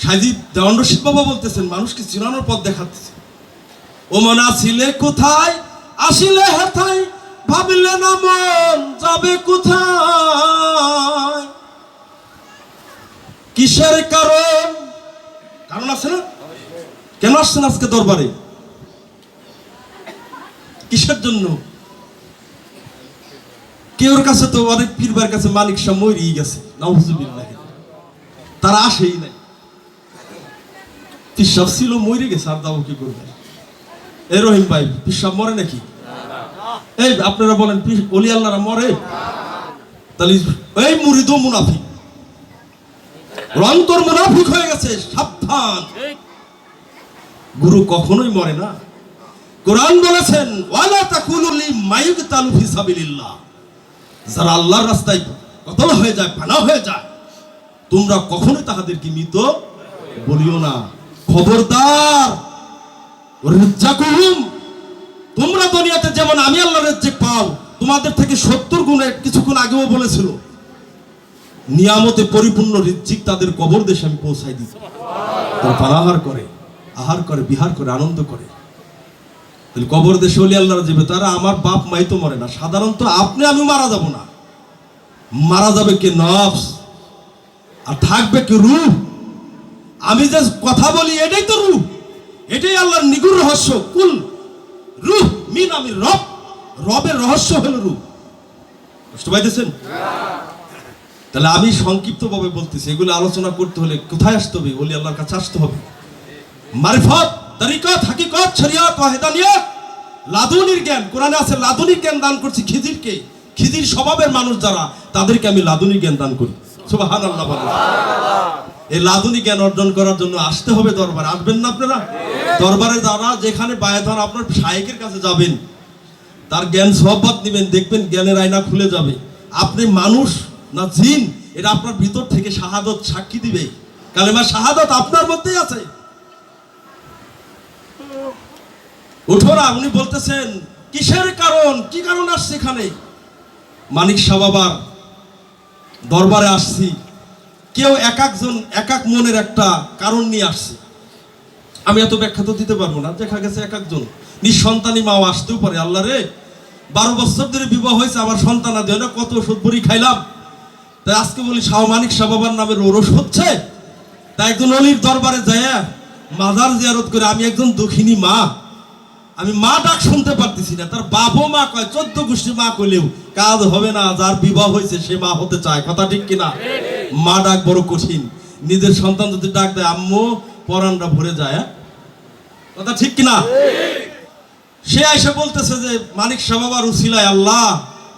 সাইদি দেওয়ান রশিদ বাবা বলতেছেন, মানুষকে চিনানোর পথ দেখাতেছে। ও মনা ছিলে কোথায়, আসিলে হেথায়, ভাবিলে না মন যাবে কোথায়। কিসের কারণ? কারণ আছে না? কেন আসছেন আজকে দরবারে? কিসের জন্য? কেউর কাছে তো, অনেক পীরবার কাছে মানিক শাহ মরিয়ে গেছে, নাউজুবিল্লাহ, তারা আসেই নাই। পিসাব ছিল, মরে গেছে, আর দাও কি করবে? এ রহিম ভাই, পিসাব মরে নাকি? এই আপনারা বলেন ওলি আল্লাহরা মরে? তাহলে এই মুরিদও মুনাফিক, অন্তর মুনাফিক হয়ে গেছে, সাবধান। গুরু কখনোই মরে না। কোরআন বলেছেন, ওয়ালা তাকুলু লিমাইয়ুকতালু ফি সাবিলিল্লাহ, যারা আল্লাহর রাস্তায় কতল হয়ে যায়, ফানা হয়ে যায়, তোমরা কখনোই তাহাদেরকে মৃত বলিও না। খবরদার, রিজ্জাকুহুম, তোমরা দুনিয়াতে যেমন আমি আল্লাহর রিজ্জাক পাও, তোমাদের থেকে 70 গুণে, কিছুক্ষণ আগেও বলেছিল, নিয়ামতে পরিপূর্ণ রিজ্জিক তাদের কবর দেশে আমি পৌঁছাই দিই। তারা পানাহার করে, আহার করে, বিহার করে, আনন্দ করে। তাহলে কবর দেশে ওলি আল্লাহরা যাবে, তারা আমার বাপ মাই তো মরে না। সাধারণত আপনি আমি মারা যাব না, মারা যাবে কে? নফস, আর থাকবে কি? রূহ। আমি যে কথা বলি এটাই তো রূহ, এটাই আল্লাহর নিগুর রহস্য। কুল রূহ মিন আমি রব, রবের রহস্য হলো রূহ। বুঝতে পাইতেছেন? তাহলে আমি সংক্ষিপ্ত ভাবে বলতেছি, এগুলো আলোচনা করতে হলে কোথায় আসতে হবে? ওলি আল্লাহর কাছে আসতে হবে। মারিফত, তরিকত, হাকিকত, শরিয়ত, ওয়াহিদানিয়ত, লাদুনির জ্ঞান। কোরআনে আছে লাদুনির জ্ঞান দান করছি খিজিরকে। খিজির স্বভাবের মানুষ যারা, তাদেরকে আমি লাদুনি জ্ঞান দান করি। সুবহানাল্লাহ বলেন। এই লাদুনি জ্ঞান অর্জন করার জন্য আসতে হবে দরবারে। আসবেন না আপনারা? দরবারে যারা যেখানে বায়াত হন, আপনার শায়েখের কাছে যাবেন, তার জ্ঞান সোহবত নেবেন, দেখবেন জ্ঞানের আয়না খুলে যাবে। আপনি মানুষ না জিন, এটা আপনার ভিতর থেকে শাহাদত সাক্ষী দিবে। কালেমা শাহাদত আপনার মধ্যেই আছে। উঠো না। উনি বলতেছেন কিসের কারণ, কি কারণ আসছে এখানে? মানিক শাহ বাবার দরবারে আসছি, কেউ এক একজন এক এক মনের একটা কারণ নিয়ে আসছে। আমি এত ব্যাখ্যা তো দিতে পারবো না। দেখা গেছে এক একজন নিঃসন্তানী মাও আসতেও পারে। আল্লাহ রে, 12 বছর ধরে বিবাহ হয়েছে, আমার সন্তান আদি হয় না, কত ওষুধ বড়ি খাইলাম। তাই আজকে বলি শাহ মানিক শাহ বাবার নামের ওরস হচ্ছে। তাই একজন অলির দরবারে যায় মাজার জিয়ারত করে, আমি একজন দক্ষিণী মা, আমি মা ডাক শুনতে পারতেছি না। তার বাবু মা কয়, 14 গোষ্ঠী মা কইলেও কাজ হবে না। যার বিবাহ হয়েছে সে মা হতে চায়, কথা ঠিক কিনা? মা ডাক বড় কঠিন। নিজের সন্তান যদি ডাক দেয় আম্মু, পরানটা ভরে যায়, কথা ঠিক কিনা? সে এসে বলতেছে যে মানিক শাহ বাবার উসিলায় আল্লাহ,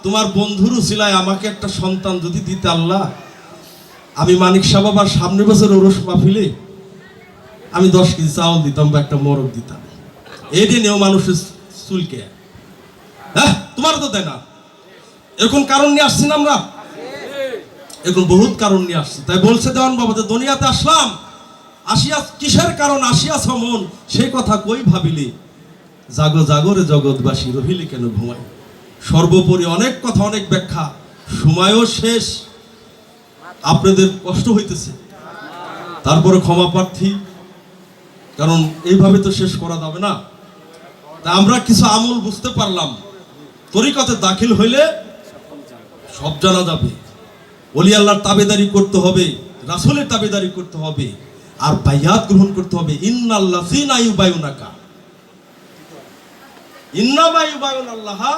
তোমার বন্ধুর উসিলায় আমাকে একটা সন্তান যদি দিতে আল্লাহ, আমি মানিক শাহ বাবার সামনের বছর ওরস মাহফিলে আমি 10 কেজি চাউল দিতাম বা একটা মোরগ দিতাম। এই দিনেও মানুষের চুলকে, হ্যাঁ তোমার তো দেয় না। এরকম কারণ নিয়ে আসছি না আমরা, এরকম বহুত কারণ নিয়ে আসছি। তাই বলছে দেওয়ান বাবা যে দুনিয়াতে আসলাম, আসিয়া কিসের কারণ আসিয়াছ মন, সেই কথা কই ভাবিলি, জাগো জাগরে জগৎবাসী রহিলি কেন ঘুমাই। সর্বোপরি অনেক কথা, অনেক ব্যাখ্যা, সময়ও শেষ, আপনাদের কষ্ট হইতেছে, তারপরে ক্ষমা প্রার্থী, কারণ এইভাবে তো শেষ করা যাবে না। তা আমরা কিছু আমল বুঝতে পারলাম, তরিকতে দাখিল হইলে সব জানা যাবে। ওলি আল্লাহর তাবেদারি করতে হবে, রাসূলের তাবেদারি করতে হবে, আর বাইয়াত গ্রহণ করতে হবে। ইন্নাল্লাযীনা ইউবাইউনাকা ইন্নামা ইউবাইউনাল্লাহা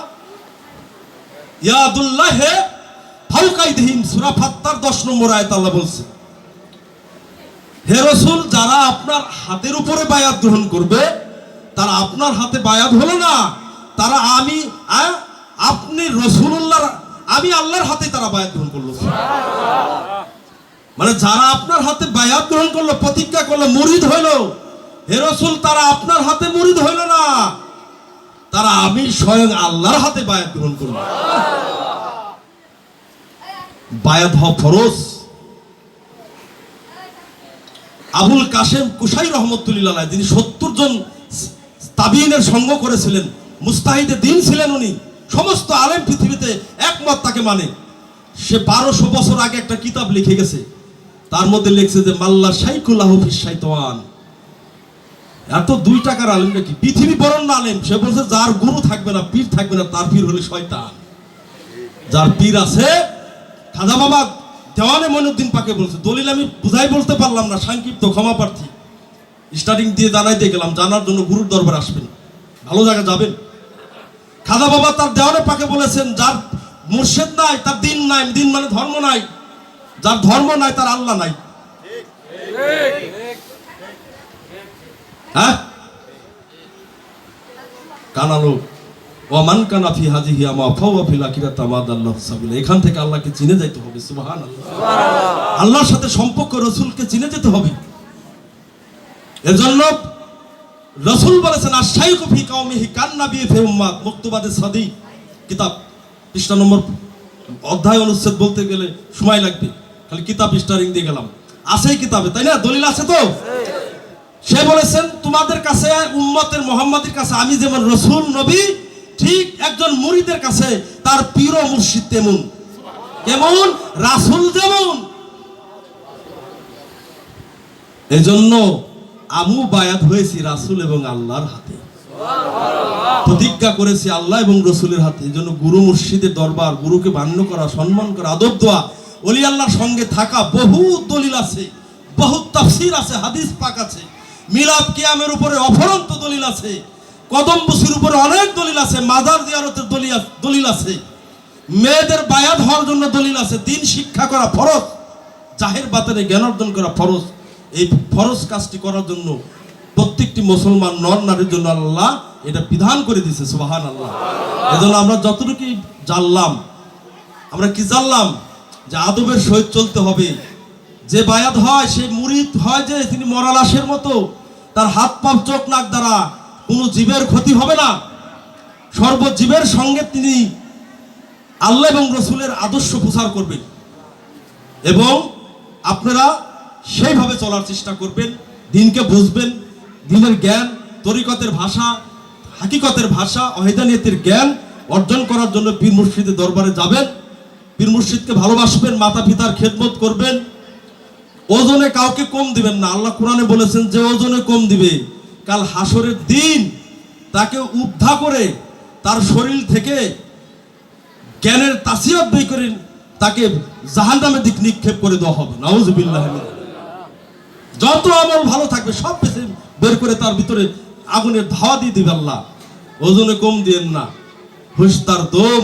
ইয়াদুল্লাহি ফাওকা আইদিহিম, সূরা ফাত্তার 10 নম্বর আয়াত আল্লাহ বলছে, হে রাসূল, যারা আপনার হাতের উপরে বায়াত গ্রহণ করবে তারা আপনার হাতে বায়াত হলো না, তারা আপনি রাসূলুল্লাহর, আমি আল্লাহর হাতে তারা বায়াত গ্রহণ করলো। মানে যারা আপনার হাতে বায়াত গ্রহণ করলো, প্রতিজ্ঞা করলো, মুরিদ হইলো, হে রাসূল তারা আপনার হাতে মুরিদ হইল না, তারা আমি স্বয়ং আল্লাহর হাতে বায়াত গ্রহণ করলো। বায়াত হওয়া ফরজ। আবুল কাসেম কুশাই রহমতুল্লাহ, যিনি 70 জন তাবিঈনের সঙ্গ করেছিলেন, মুস্তাহিদে দ্বীন ছিলেন উনি, সমস্ত আলেম পৃথিবীতে একমত তাকে মানে। সে 1200 বছর আগে একটা কিতাব লিখে গেছে, তার মধ্যে লিখছে যে মাল্লা শাইখুল্লাহ ফিশ শাইতান। এত 2 টাকার আলেম নাকি, পৃথিবী বরণ্য আলেম। সে বলছে যার গুরু থাকবে না, পীর থাকবে না, তার পীর হলে শয়তান। যার পীর আছে, খাজা বাবা দেওয়ানে মঈনুদ্দিন পাকে বলছে, দলিল আমি বুঝাই বলতে পারলাম না, সংক্ষিপ্ত, ক্ষমা প্রার্থী। স্টার্টিং দিয়ে জানাইতে গেলাম, জানার জন্য গুরুর দরবার আসবেন, ভালো জায়গা যাবেন। খাজা বাবা তার দেওয়ানে পাকে বলেছেন, যার মুর্শিদ নাই তার দিন নাই, দিন মানে ধর্ম নাই, যার ধর্ম নাই তার আল্লাহ নাই। হ্যাঁ, কানালো ওমান কানা ফি হাজিহি আমা ফাওয়া ফিল আখিরাতি আমাদাল্লাহু সাবিলা। এখান থেকে আল্লাহকে চিনে যাইতে হবে। সুবহানাল্লাহ, সুবহানাল্লাহ। আল্লাহর সাথে সম্পর্ক, রাসূলকে চিনে যেতে হবে। এজন্য রাসূল বলেছেন, আশ-শাইখু ফি কওমিহি কান নবী ফি উম্মাত, মুক্তবাদে সাদিক কিতাব, পৃষ্ঠা নম্বর, অধ্যায় অনুচ্ছেদ বলতে গেলে সময় লাগবে, খালি কিতাব স্টারিং দিয়ে গেলাম, আছেই কিতাবে, তাই না? দলিল আছে তো। সে বলেছেন, তোমাদের কাছে উম্মতের মুহাম্মাদের কাছে আমি যেমন রাসূল নবী, ঠিক একজন মুরিদের কাছে তার পীর ও মুর্শিদ তেমন। কেমন? রাসূল যেমন। এজন্য আমু বায়াত হয়েছি রাসূল এবং আল্লাহর হাতে, প্রতিজ্ঞা করেছি আল্লাহ এবং রাসূলের হাতে। এজন্য গুরু মুর্শিদের দরবার, গুরুকে মান্য করা, সম্মান করা, আদব দেওয়া, ওলি আল্লাহর সঙ্গে থাকা, বহু দলিল আছে, বহু তাফসীর আছে, হাদিস পাক আছে। মিলাদ কিয়ামের উপরে অফরন্ত দলিল আছে, কদম বসির উপরে অনেক দলিল আছে, মাজার জিয়ারতের দলিল আছে, মেয়েদের বায়াত হওয়ার জন্য দলিল আছে, দিন শিক্ষা করা ফরজ, জাহের বাতিনে জ্ঞান অর্জন করা ফরজ। এই ফরজ কাজটি করার জন্য প্রত্যেকটি মুসলমান নর নারীর জন্য আল্লাহ এটা বিধান করে দিয়েছে। সুবহানাল্লাহ। এজন্য আমরা যতটুকু জানলাম, আমরা কি জানলাম? যে আদবের সহিত চলতে হবে। যে বায়াত হয় সে মুরিদ হয় যে তিনি মরা লাশের মতো, তার হাত পা চোখ নাক দ্বারা কোনো জীবের ক্ষতি হবে না, সর্বজীবের সঙ্গে তিনি আল্লাহ এবং রাসূলের আদর্শ প্রচার করবেন, এবং আপনারা সেইভাবে চলার চেষ্টা করবেন, দিনকে বুঝবেন, দিনের জ্ঞান, তরিকতের ভাষা, হাকিকতের ভাষা, ওয়াহিদানিয়তের জ্ঞান অর্জন করার জন্য পীর মুর্শিদের দরবারে যাবেন, পীর মুর্শিদকে ভালোবাসবেন, মাতা পিতার খেদমত করবেন, ওজনে কাউকে কম দিবেন না। আল্লাহ কোরআনে বলেছেন, যে ওজনে কম দিবে কাল হাসরের দিন তাকে উদ্ধা করে তার শরীর থেকে জ্ঞানের তাসিয়াত বের করে তাকে জাহান্নামের দিক নিক্ষেপ করে দেওয়া হবে। নাউজুবিল্লাহ। যত আমল ভালো থাকবে সব বের করে তার ভিতরে আগুনের ধাওয়া দিয়ে দিবে আল্লাহ। ওজনে কম দিয়েন না, হুশ তার দম,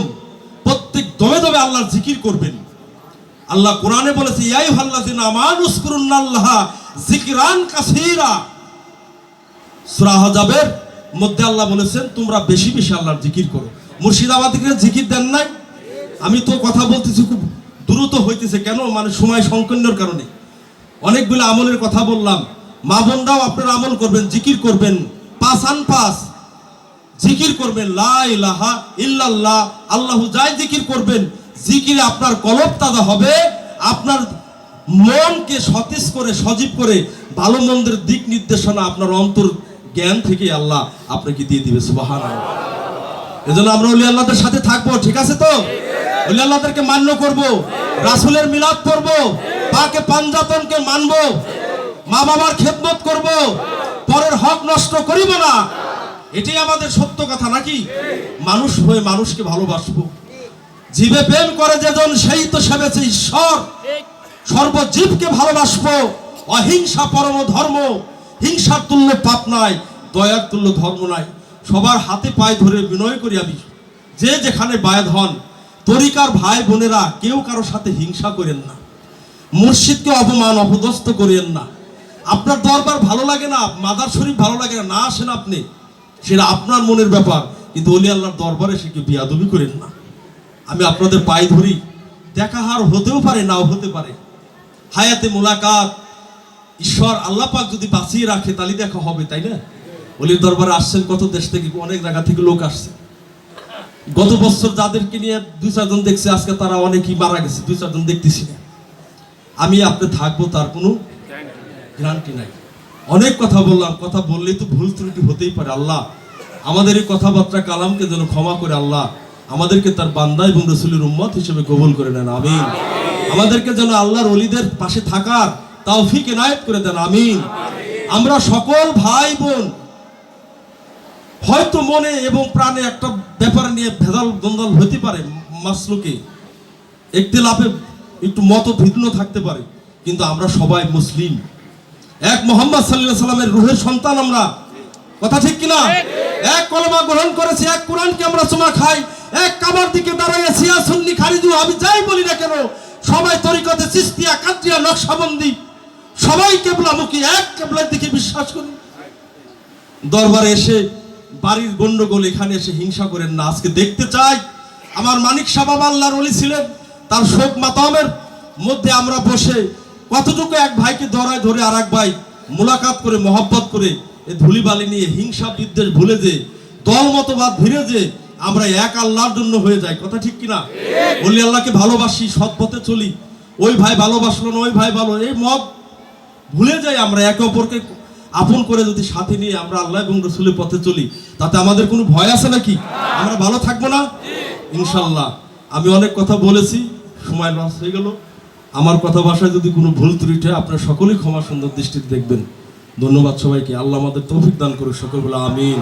প্রত্যেক দমে দমে আল্লাহর জিকির করবেন। আল্লাহ কোরআনে বলেছে ইয়া আইয়ুহাল্লাযিনা আমানু যকুরুল্লাহ যিকরান কাসীরা। সূরা আহজাবের মধ্যে আল্লাহ বলেছেন তোমরা বেশি বেশি আল্লাহর জিকির করো। মুর্শিদাবাদীকে জিকির দেন নাই? আমি তো কথা বলতেছি খুব দ্রুত হইতেছে, কেন মানে সময় সংকীর্ণের কারণে। অনেকগুলো আমলের কথা বললাম, মা বোনরাও আপনারা আমল করবেন, জিকির করবেন, পাঁচ জিকির করবেন, লা ইলাহা ইল্লাল্লাহ আল্লাহু যাই জিকির করবেন, জিকিরে আপনার কলব তাজা হবে, আপনার মনকে সতেজ করে সজীব করে ভালো মন্দের দিক নির্দেশনা আপনার অন্তর জ্ঞান থেকে আল্লাহ আপনাকে দিয়ে দিবে। সুবহানাল্লাহ। এজন্য আমরা ওলি আল্লাহদের সাথে থাকবো, ঠিক আছে তো? ওলি আল্লাহদেরকে মান্য করব, রাসূলের মিলাদ পড়ব, পাকে পাঞ্জাতনকে মানব, মা বাবার খেদমত করব, পরের হক নষ্ট করিব না। এটাই আমাদের সত্য কথা, নাকি? মানুষ হয়ে মানুষকে ভালোবাসবো। জীবে প্রেম করে যেজন সেই তো সেবেছে ঈশ্বর। সর্বজীবকে ভালোবাসবো। অহিংসা পরম ধর্ম। হিংসার তুল্য পাপ নাই, দয়ার তুল্য ধর্ম নাই। সবার হাতে পায়ে ধরে বিনয় করি আমি, যে যেখানে বায়াত হন, তরিকার ভাই বোনেরা কেউ কারোর সাথে হিংসা করেন না, মুর্শিদকে অপমান অপদস্থ করেন না। আপনার দরবার ভালো লাগে না, মাদার শরীফ ভালো লাগে না, না আসেন আপনি, সেটা আপনার মনের ব্যাপার, কিন্তু ওলি আল্লাহর দরবারে সে কেউ বিয়াদবি করেন না। আমি আপনাদের পায়ে ধরি, দেখা হার হতেও পারে, নাও হতে পারে। হায়াতে মুলাকাত, ঈশ্বর আল্লাহ পাক যদি বাঁচিয়ে রাখে তাহলে দেখা হবে, তাই না? ওলির দরবারে আসছেন কত দেশ থেকে, অনেক জায়গা থেকে লোক আসছে। গত বছর যাদেরকে নিয়ে 2-4 জন দেখছে, আজকে তারা অনেকেই মারা গেছে, 2-4 জন দেখতেছি না। আমি আপনি থাকবো তার কোনো গ্যারান্টি নাই। অনেক কথা বললাম, কথা বললেই তো ভুল ত্রুটি হতেই পারে। আল্লাহ আমাদের এই কথাবার্তা কালামকে যেন ক্ষমা করে আল্লাহ আমাদেরকে তার বান্দা এবং রাসূলের উম্মত হিসেবে কবুল করে নেন, আমিন। আমাদেরকে যেন আল্লাহর ওলিদের পাশে থাকার তৌফিক এনায়েত করে দেন, আমিন। আমরা সকল ভাই বোন হয়তো মনে এবং প্রাণে একটা ব্যাপার নিয়ে ভেদাল দ্বন্দ্ব হতে পারে, মাসলুকে ইখতিলাফে একটু মত ভিন্ন থাকতে পারে, কিন্তু আমরা সবাই মুসলিম। এক মুহাম্মদ সাল্লাল্লাহু আলাইহি সাল্লামের রূহের সন্তান আমরা, কথা ঠিক কিনা? এক কলমা গ্রহণ করেছি, এক কোরআনকে আমরা চুমা খাই, এক কাবার দিকে দাঁড়াইয়া শিয়া সুন্নি খারিজি আমি যাই বলি না কেন, সবাই তরিকতে চিশতিয়া কাদরিয়া নকশবন্দি, সবাই কিবলামুখী, এক কিবলার দিকে বিশ্বাস করি। দরবারে এসে বাড়ির গন্ডগোল এখানে এসে হিংসা করেন না। আজকে দেখতে চাই আমার মানিক শাহ বাবা আল্লাহর ওলি ছিলেন, তার শোক মাতামের মধ্যে আমরা বসে কতটুকু এক ভাইকে ধরায় ধরে আর এক ভাই মুলাকাত করে মহব্বত করে এই ধুলিবালি নিয়ে হিংসা বিদ্বেষ ভুলে যে দল মতবাদ ভিড়ে যে আমরা এক আল্লাহর জন্য হয়ে যাই, কথা ঠিক কিনা? ওলি আল্লাহকে ভালোবাসি, সৎ পথে চলি, ওই ভাই ভালোবাসলো না, ওই ভাই ভালো, এই মত ভুলে যাই। আমরা একে অপরকে আপন করে যদি সাথে নিয়ে আমরা আল্লাহ এবং রাসূলের পথে চলি, তাতে আমাদের কোনো ভয় আছে নাকি? আমরা ভালো থাকবো না ইনশাআল্লাহ। আমি অনেক কথা বলেছি, সময় লস হয়ে গেল। আমার কথা ভাষায় যদি কোনো ভুল ত্রুটি হয় আপনারা সকলেই ক্ষমা সুন্দর দৃষ্টিতে দেখবেন। ধন্যবাদ সবাইকে। আল্লাহ আমাদের তৌফিক দান করুক, সকল বলে আমিন।